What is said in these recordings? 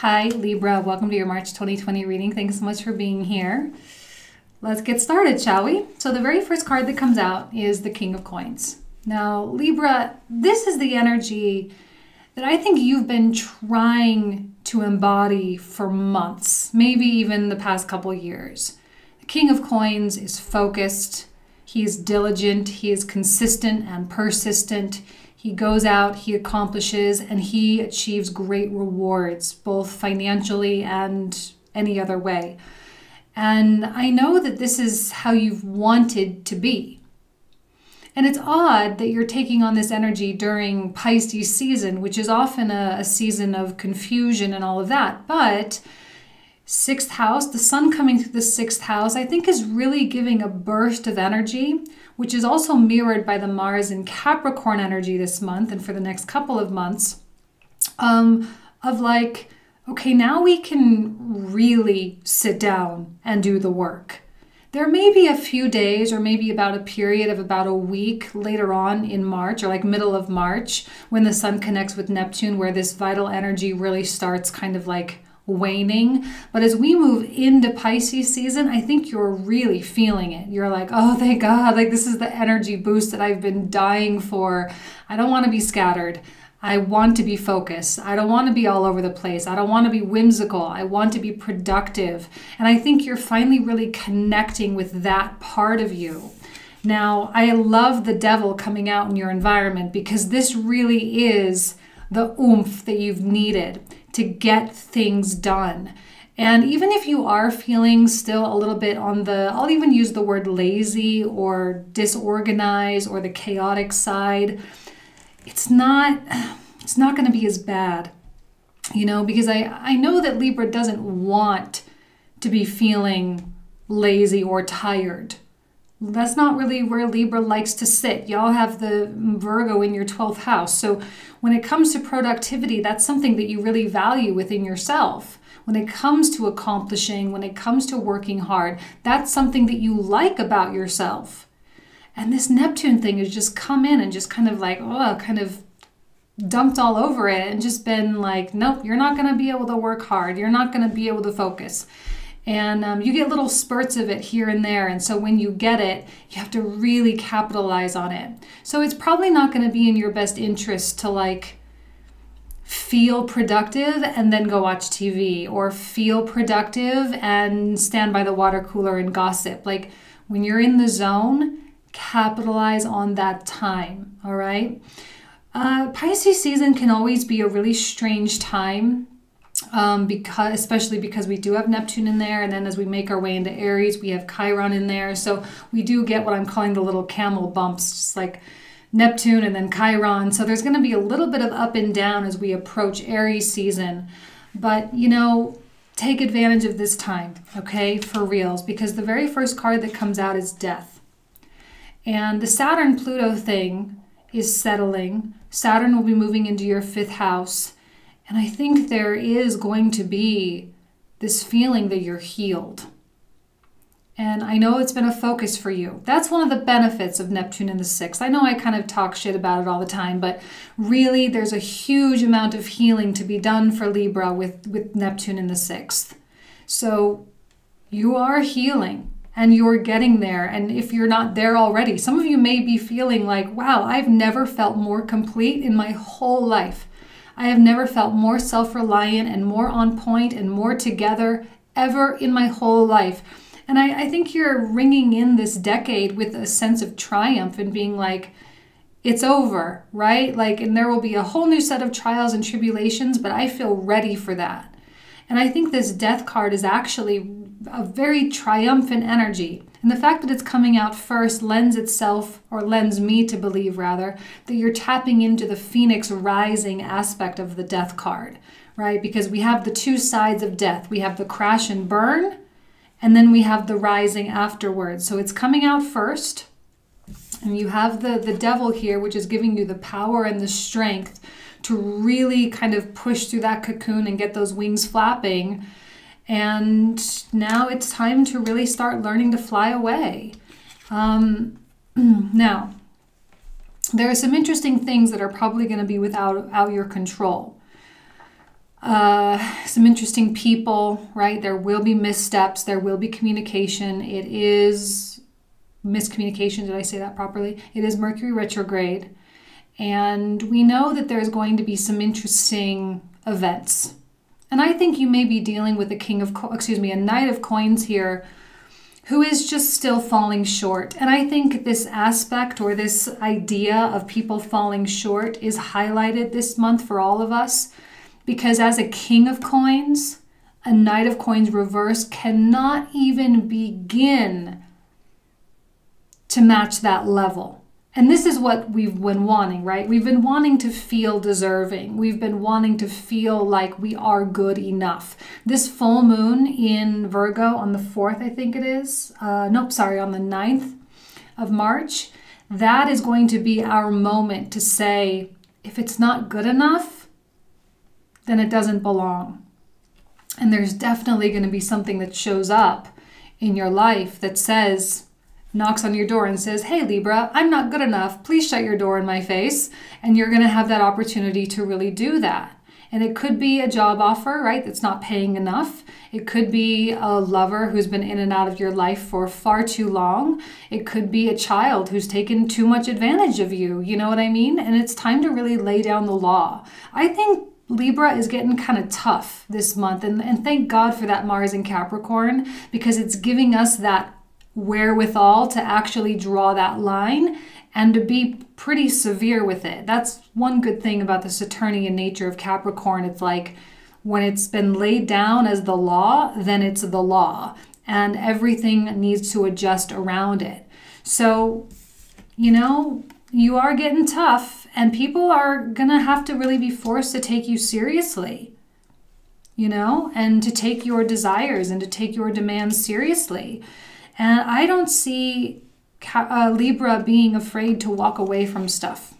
Hi Libra, welcome to your March 2020 reading. Thanks so much for being here. Let's get started, shall we? So the very first card that comes out is the King of Coins. Now Libra, this is the energy that I think you've been trying to embody for months, maybe even the past couple years. The King of Coins is focused, he is diligent, he is consistent and persistent. He goes out, he accomplishes, and he achieves great rewards, both financially and any other way. And I know that this is how you've wanted to be. And it's odd that you're taking on this energy during Pisces season, which is often a season of confusion and all of that. But sixth house, the sun coming through the sixth house, I think is really giving a burst of energy, which is also mirrored by the Mars and Capricorn energy this month and for the next couple of months, of like, okay, now we can really sit down and do the work. There may be a few days or maybe about a period of about a week later on in March or like middle of March when the sun connects with Neptune where this vital energy really starts kind of like waning. But as we move into Pisces season, I think you're really feeling it. You're like, oh, thank God, like this is the energy boost that I've been dying for. I don't want to be scattered. I want to be focused. I don't want to be all over the place. I don't want to be whimsical. I want to be productive. And I think you're finally really connecting with that part of you. Now, I love the devil coming out in your environment because this really is the oomph that you've needed to get things done. And even if you are feeling still a little bit on the, I'll even use the word lazy or disorganized or the chaotic side, it's not going to be as bad, you know, because I know that Libra doesn't want to be feeling lazy or tired. That's not really where Libra likes to sit. Y'all have the Virgo in your 12th house. So when it comes to productivity, that's something that you really value within yourself. When it comes to accomplishing, when it comes to working hard, that's something that you like about yourself. And this Neptune thing has just come in and just kind of like, oh, kind of dumped all over it and just been like, nope, you're not going to be able to work hard. You're not going to be able to focus. And you get little spurts of it here and there. And so when you get it, you have to really capitalize on it. So it's probably not going to be in your best interest to like feel productive and then go watch TV or feel productive and stand by the water cooler and gossip. Like when you're in the zone, capitalize on that time. All right. Pisces season can always be a really strange time. Especially because we do have Neptune in there, and then as we make our way into Aries, we have Chiron in there. So we do get what I'm calling the little camel bumps, just like Neptune and then Chiron. So there's going to be a little bit of up and down as we approach Aries season. But, you know, take advantage of this time, okay, for reals, because the very first card that comes out is death. And the Saturn-Pluto thing is settling. Saturn will be moving into your 5th house. And I think there is going to be this feeling that you're healed. And I know it's been a focus for you. That's one of the benefits of Neptune in the 6th. I know I kind of talk shit about it all the time, but really there's a huge amount of healing to be done for Libra with Neptune in the 6th. So you are healing and you're getting there. And if you're not there already, some of you may be feeling like, wow, I've never felt more complete in my whole life. I have never felt more self-reliant and more on point and more together ever in my whole life. And I think you're ringing in this decade with a sense of triumph and being like, it's over, right? Like, and there will be a whole new set of trials and tribulations, but I feel ready for that. And I think this death card is actually a very triumphant energy. And the fact that it's coming out first lends me to believe rather, that you're tapping into the Phoenix rising aspect of the death card, right? Because we have the two sides of death. We have the crash and burn, and then we have the rising afterwards. So it's coming out first, and you have the devil here, which is giving you the power and the strength to really kind of push through that cocoon and get those wings flapping. And now it's time to really start learning to fly away. Now, there are some interesting things that are probably going to be out your control. some interesting people, right? There will be missteps. There will be communication. It is miscommunication. Did I say that properly? It is Mercury retrograde. And we know that there's going to be some interesting events. And I think you may be dealing with a Knight of Coins here who is just still falling short. And I think this aspect or this idea of people falling short is highlighted this month for all of us, because as a King of Coins, a Knight of Coins reverse cannot even begin to match that level. And this is what we've been wanting, right? We've been wanting to feel deserving. We've been wanting to feel like we are good enough. This full moon in Virgo on the 4th, I think it is. On the 9th of March. That is going to be our moment to say, if it's not good enough, then it doesn't belong. And there's definitely going to be something that shows up in your life that says, knocks on your door and says, hey Libra, I'm not good enough. Please shut your door in my face. And you're going to have that opportunity to really do that. And it could be a job offer, right? That's not paying enough. It could be a lover who's been in and out of your life for far too long. It could be a child who's taken too much advantage of you. You know what I mean? And it's time to really lay down the law. I think Libra is getting kind of tough this month. And thank God for that Mars in Capricorn, because it's giving us that wherewithal to actually draw that line and to be pretty severe with it. That's one good thing about the Saturnian nature of Capricorn. It's like when it's been laid down as the law, then it's the law, and everything needs to adjust around it. So, you know, you are getting tough, and people are gonna have to really be forced to take you seriously, you know, and to take your desires and to take your demands seriously. And I don't see Libra being afraid to walk away from stuff.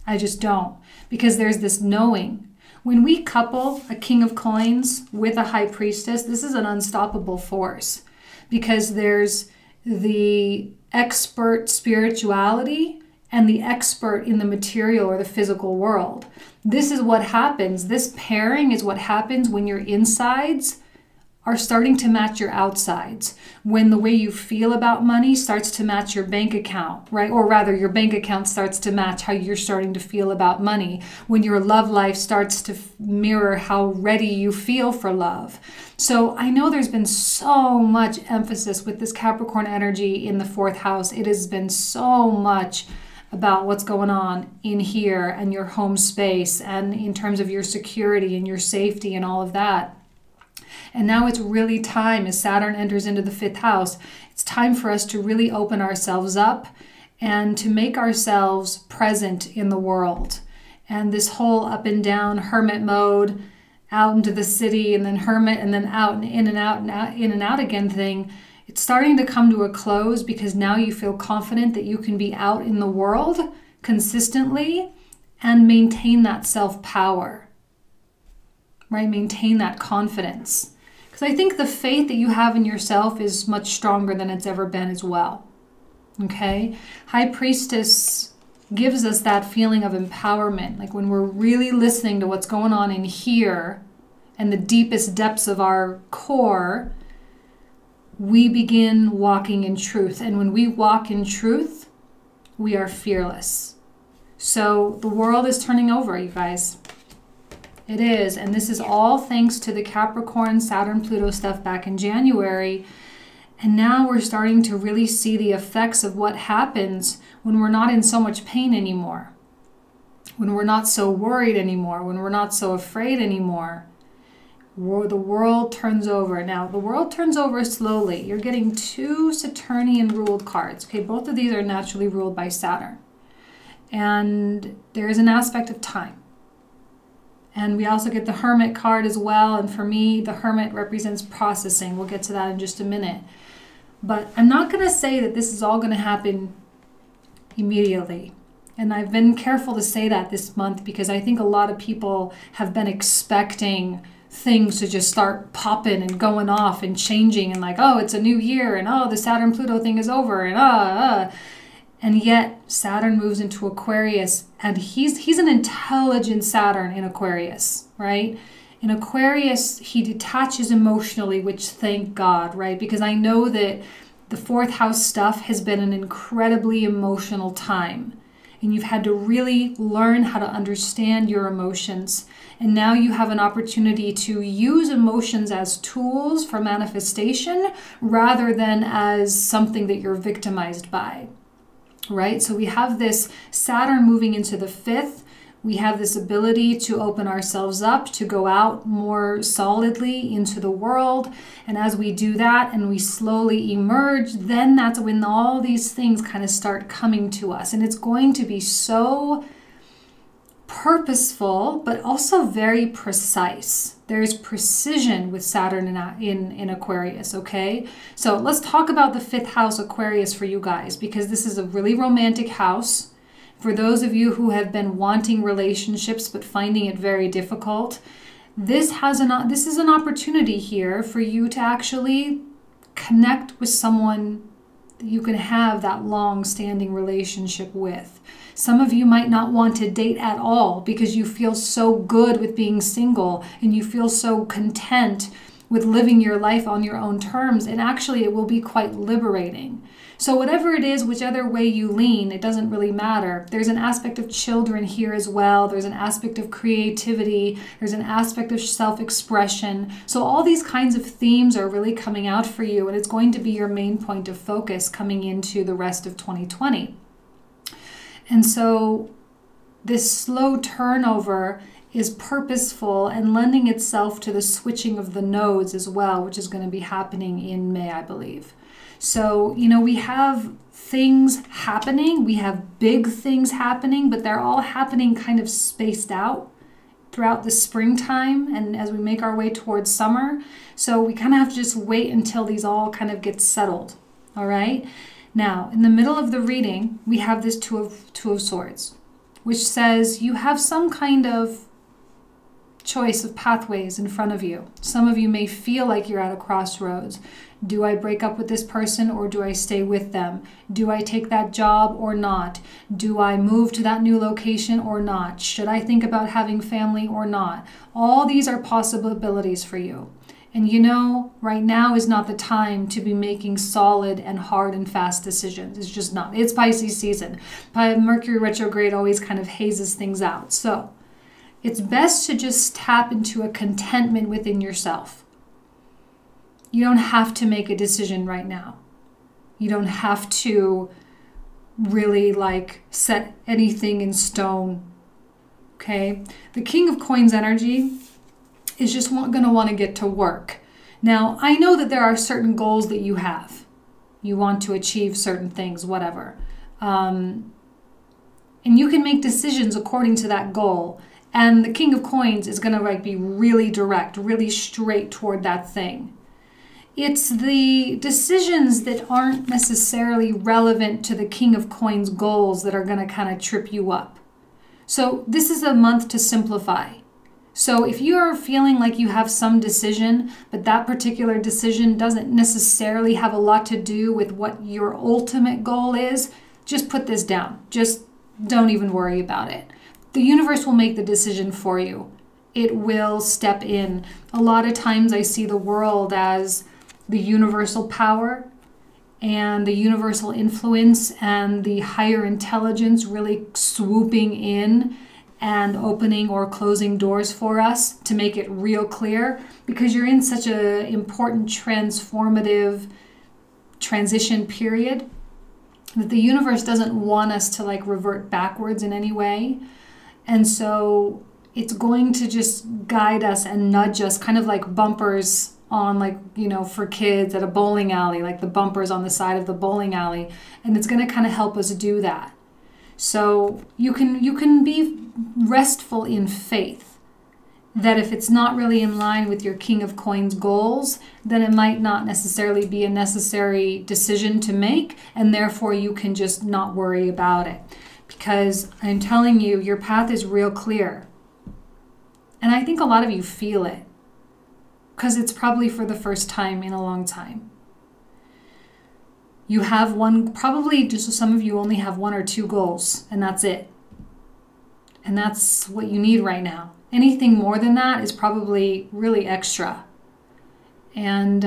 I just don't. Because there's this knowing. When we couple a King of Coins with a High Priestess, this is an unstoppable force. Because there's the expert spirituality and the expert in the material or the physical world. This is what happens. This pairing is what happens when your insides are starting to match your outsides, when the way you feel about money starts to match your bank account, right? Or rather, your bank account starts to match how you're starting to feel about money, when your love life starts to mirror how ready you feel for love. So I know there's been so much emphasis with this Capricorn energy in the 4th house. It has been so much about what's going on in here and your home space and in terms of your security and your safety and all of that. And now it's really time, as Saturn enters into the 5th house, it's time for us to really open ourselves up and to make ourselves present in the world. And this whole up and down hermit mode, out into the city and then hermit and then out and in and out and out, in and out again thing, it's starting to come to a close, because now you feel confident that you can be out in the world consistently and maintain that self-power, right? Maintain that confidence. Because I think the faith that you have in yourself is much stronger than it's ever been as well. Okay? High Priestess gives us that feeling of empowerment. Like when we're really listening to what's going on in here and the deepest depths of our core, we begin walking in truth. And when we walk in truth, we are fearless. So the world is turning over, you guys. It is, and this is all thanks to the Capricorn, Saturn, Pluto stuff back in January. And now we're starting to really see the effects of what happens when we're not in so much pain anymore, when we're not so worried anymore, when we're not so afraid anymore. The world turns over. Now, the world turns over slowly. You're getting 2 Saturnian ruled cards. Okay, both of these are naturally ruled by Saturn. And there is an aspect of time. And we also get the Hermit card as well. And for me, the Hermit represents processing. We'll get to that in just a minute. But I'm not going to say that this is all going to happen immediately. And I've been careful to say that this month, because I think a lot of people have been expecting things to just start popping and going off and changing and like, oh, it's a new year and oh, the Saturn-Pluto thing is over and And yet Saturn moves into Aquarius, and he's an intelligent Saturn in Aquarius, right? In Aquarius, he detaches emotionally, which thank God, right? Because I know that the fourth house stuff has been an incredibly emotional time. And you've had to really learn how to understand your emotions. And now you have an opportunity to use emotions as tools for manifestation rather than as something that you're victimized by, right? So we have this Saturn moving into the fifth. We have this ability to open ourselves up, to go out more solidly into the world. And as we do that and we slowly emerge, then that's when all these things kind of start coming to us. And it's going to be so purposeful, but also very precise. There's precision with Saturn in Aquarius, okay? So let's talk about the fifth house Aquarius for you guys, because this is a really romantic house. For those of you who have been wanting relationships but finding it very difficult, this is an opportunity here for you to actually connect with someone that you can have that long-standing relationship with. Some of you might not want to date at all because you feel so good with being single and you feel so content with living your life on your own terms, and actually it will be quite liberating. So whatever it is, whichever way you lean, it doesn't really matter. There's an aspect of children here as well. There's an aspect of creativity. There's an aspect of self-expression. So all these kinds of themes are really coming out for you, and it's going to be your main point of focus coming into the rest of 2020. And so this slow turnover is purposeful and lending itself to the switching of the nodes as well, which is going to be happening in May, I believe. So, you know, we have things happening, we have big things happening, but they're all happening kind of spaced out throughout the springtime and as we make our way towards summer. So we kind of have to just wait until these all kind of get settled, all right? Now, in the middle of the reading, we have this Two of Swords, which says you have some kind of choice of pathways in front of you. Some of you may feel like you're at a crossroads. Do I break up with this person or do I stay with them? Do I take that job or not? Do I move to that new location or not? Should I think about having family or not? All these are possibilities for you. And you know, right now is not the time to be making solid and hard and fast decisions. It's just not. It's Pisces season. Mercury Retrograde always kind of hazes things out. So it's best to just tap into a contentment within yourself. You don't have to make a decision right now. You don't have to really like set anything in stone. Okay? The King of Coins energy is just going to want to get to work. Now, I know that there are certain goals that you have. You want to achieve certain things, whatever. And you can make decisions according to that goal. And the King of Coins is going to like be really direct, really straight toward that thing. It's the decisions that aren't necessarily relevant to the King of Coins goals that are going to kind of trip you up. So this is a month to simplify. So if you are feeling like you have some decision, but that particular decision doesn't necessarily have a lot to do with what your ultimate goal is, just put this down. Just don't even worry about it. The universe will make the decision for you. It will step in. A lot of times I see the world as the universal power and the universal influence and the higher intelligence really swooping in and opening or closing doors for us to make it real clear, because you're in such an important transformative transition period that the universe doesn't want us to like revert backwards in any way. And so it's going to just guide us and nudge us, kind of like bumpers on, like, you know, for kids at a bowling alley, like the bumpers on the side of the bowling alley. And it's going to kind of help us do that. So you can be restful in faith that if it's not really in line with your King of Coins goals, then it might not necessarily be a necessary decision to make, and therefore you can just not worry about it. Because I'm telling you, your path is real clear. And I think a lot of you feel it, because it's probably for the first time in a long time. You have one, probably just some of you only have one or two goals, and that's it. And that's what you need right now. Anything more than that is probably really extra. And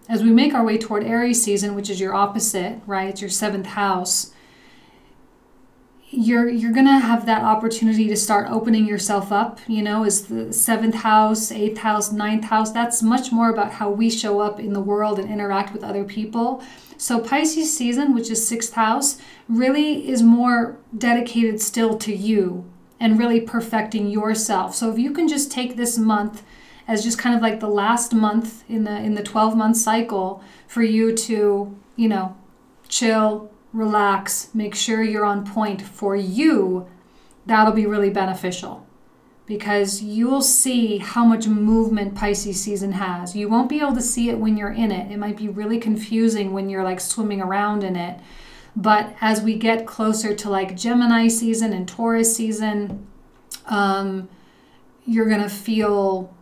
as we make our way toward Aries season, which is your opposite, right? It's your 7th house. You're going to have that opportunity to start opening yourself up, you know, as the 7th house, 8th house, 9th house. That's much more about how we show up in the world and interact with other people. So Pisces season, which is 6th house, really is more dedicated still to you and really perfecting yourself. So if you can just take this month as just kind of like the last month in the 12-month cycle for you to, you know, chill, relax, make sure you're on point for you, that'll be really beneficial, because you'll see how much movement Pisces season has. You won't be able to see it when you're in it. It might be really confusing when you're like swimming around in it. But as we get closer to like Gemini season and Taurus season, you're going to feel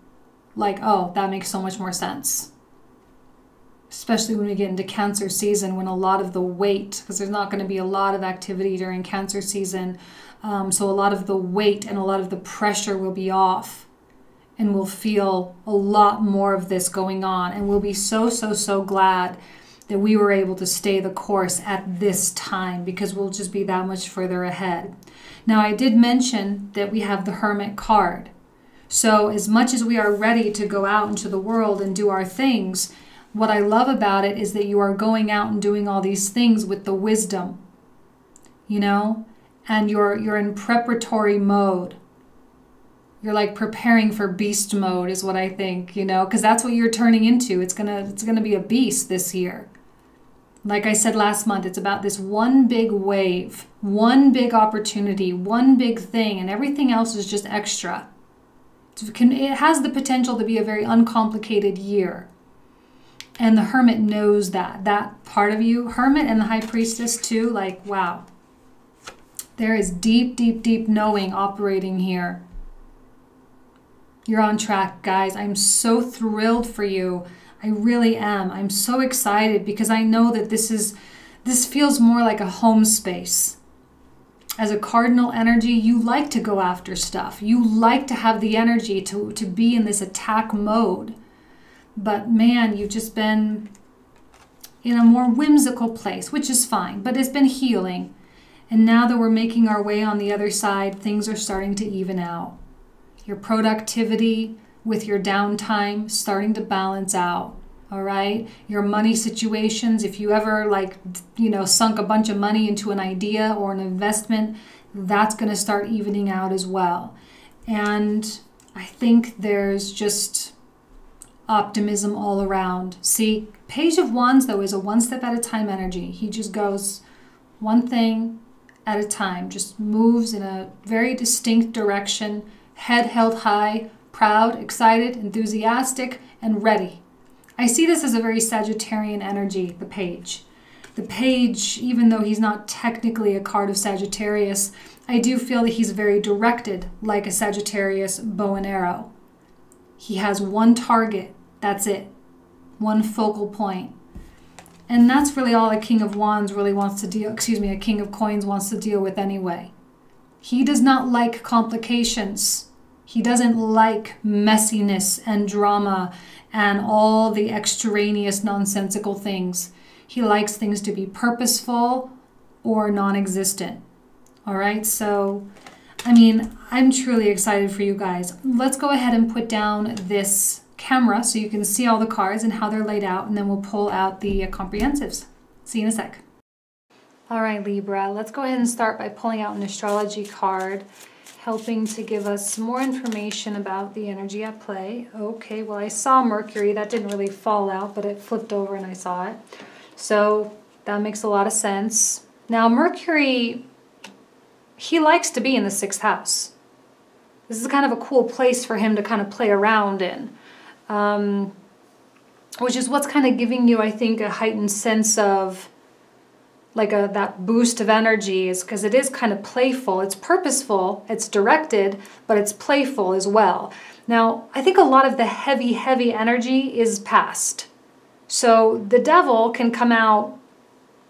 like, oh, that makes so much more sense. Especially when we get into Cancer season, when a lot of the weight, because there's not going to be a lot of activity during Cancer season, so a lot of the weight and a lot of the pressure will be off, and we'll feel a lot more of this going on, and we'll be so glad that we were able to stay the course at this time, because we'll just be that much further ahead. Now, I did mention that we have the Hermit card. So as much as we are ready to go out into the world and do our things, what I love about it is that you are going out and doing all these things with the wisdom, you know, and you're in preparatory mode. You're like preparing for beast mode is what I think, you know, because that's what you're turning into. It's gonna be a beast this year. Like I said last month, it's about this one big wave, one big opportunity, one big thing, and everything else is just extra. It has the potential to be a very uncomplicated year. And the Hermit knows that part of you, Hermit and the High Priestess too, like, wow. There is deep knowing operating here. You're on track, guys. I'm so thrilled for you. I really am. I'm so excited because I know that this feels more like a home space. As a cardinal energy, you like to go after stuff. You like to have the energy to be in this attack mode. But man, you've just been in a more whimsical place, which is fine, but it's been healing. And now that we're making our way on the other side, things are starting to even out. Your productivity with your downtime starting to balance out. All right. Your money situations, if you ever sunk a bunch of money into an idea or an investment, that's going to start evening out as well. And I think there's just optimism all around. See, Page of Wands, though, is a one step at a time energy. He just goes one thing at a time, just moves in a very distinct direction, head held high, proud, excited, enthusiastic, and ready. I see this as a very Sagittarian energy, the Page. The Page, even though he's not technically a card of Sagittarius, I do feel that he's very directed, like a Sagittarius bow and arrow. He has one target, that's it, one focal point. And that's really all a King of Wands really wants to deal, a King of Coins wants to deal with anyway. He does not like complications. He doesn't like messiness and drama and all the extraneous nonsensical things. He likes things to be purposeful or non-existent. All right, so, I mean, I'm truly excited for you guys. Let's go ahead and put down this camera so you can see all the cards and how they're laid out, and then we'll pull out the comprehensives. See you in a sec. All right, Libra, let's go ahead and start by pulling out an astrology card, helping to give us more information about the energy at play. Okay, well, I saw Mercury. That didn't really fall out, but it flipped over and I saw it. So that makes a lot of sense. Now, Mercury, he likes to be in the 6th house. This is kind of a cool place for him to kind of play around in, which is what's kind of giving you, I think, a heightened sense of like that boost of energy, is because it is kind of playful. It's purposeful, it's directed, but it's playful as well. Now, I think a lot of the heavy energy is past. So the devil can come out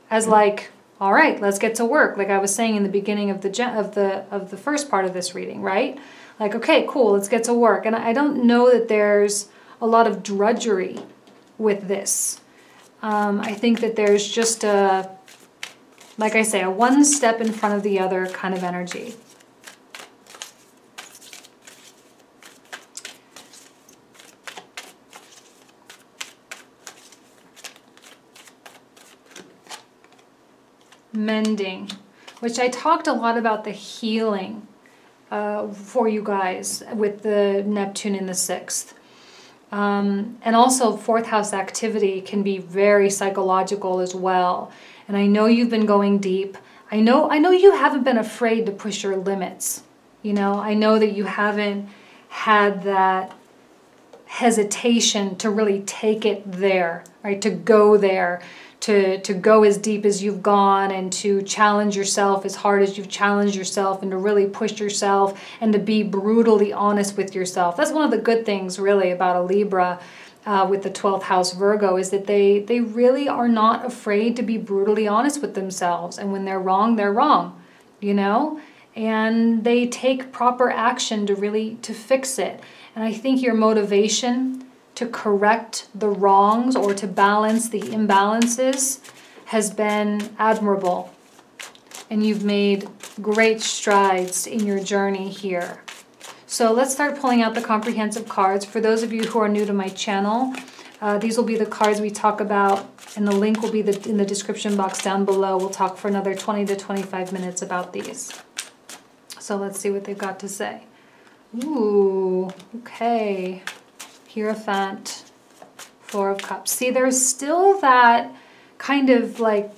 as like, all right, let's get to work. Like I was saying in the beginning of the first part of this reading, right? Like, okay, cool, let's get to work. And I don't know that there's a lot of drudgery with this. I think that there's just a, like I say, a one step in front of the other kind of energy. Mending, which I talked a lot about the healing for you guys with the Neptune in the 6th. And also 4th house activity can be very psychological as well. And I know you've been going deep. I know you haven't been afraid to push your limits. You know, I know that you haven't had that hesitation to really take it there, right? To go there, to go as deep as you've gone, and to challenge yourself as hard as you've challenged yourself, and to really push yourself, and to be brutally honest with yourself. That's one of the good things really about a Libra with the 12th house Virgo, is that they really are not afraid to be brutally honest with themselves. And when they're wrong, you know? And they take proper action to fix it. And I think your motivation to correct the wrongs or to balance the imbalances has been admirable. And you've made great strides in your journey here. So let's start pulling out the comprehensive cards. For those of you who are new to my channel, these will be the cards we talk about, and the link will be in the description box down below. We'll talk for another 20 to 25 minutes about these. So let's see what they've got to say. Ooh, okay. Hierophant, 4 of Cups. See, there's still that kind of like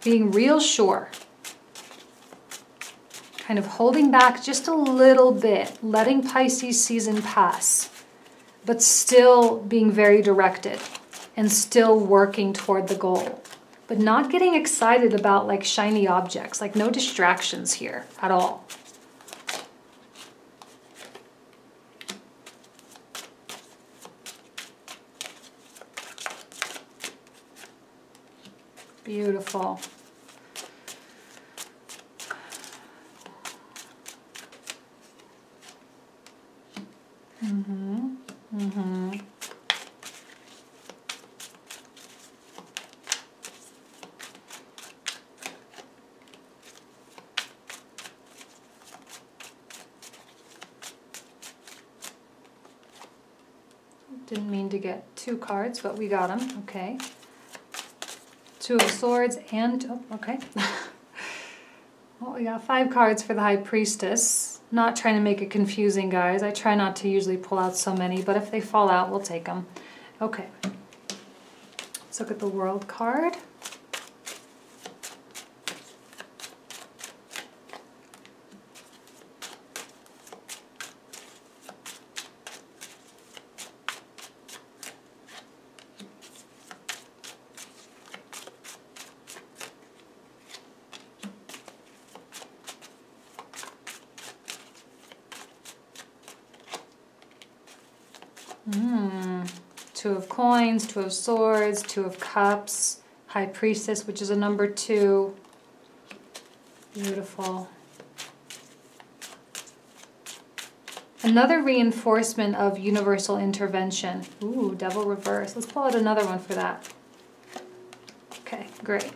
being real sure. Kind of holding back just a little bit, letting Pisces season pass, but still being very directed and still working toward the goal. But not getting excited about like shiny objects, like no distractions here at all. Beautiful. Didn't mean to get 2 cards, but we got them. Okay. 2 of Swords and, oh, okay. Well, we got 5 cards for the High Priestess. Not trying to make it confusing, guys. I try not to usually pull out so many, but if they fall out, we'll take them. Okay. Let's look at the World card. Two of Coins, 2 of Swords, 2 of Cups, High Priestess, which is a number 2. Beautiful. Another reinforcement of universal intervention. Ooh, Devil reverse. Let's pull out another one for that. Okay, great.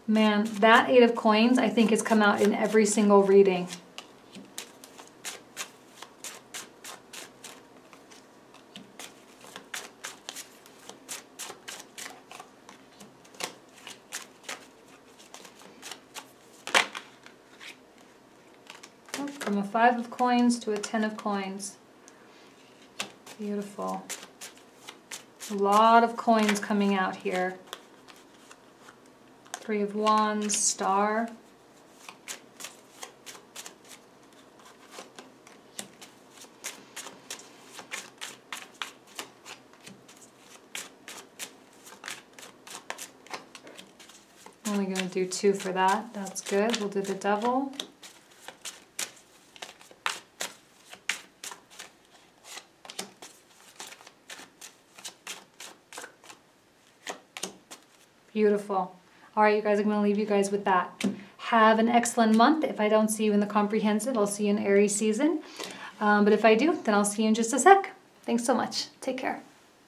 Man, that 8 of Coins, I think, has come out in every single reading. Oh, from a 5 of Coins to a 10 of Coins. Beautiful. A lot of coins coming out here. 3 of Wands, Star. Only going to do 2 for that. That's good. We'll do the Devil. Beautiful. All right, you guys, I'm going to leave you guys with that. Have an excellent month. If I don't see you in the comprehensive, I'll see you in Aries season. But if I do, then I'll see you in just a sec. Thanks so much. Take care.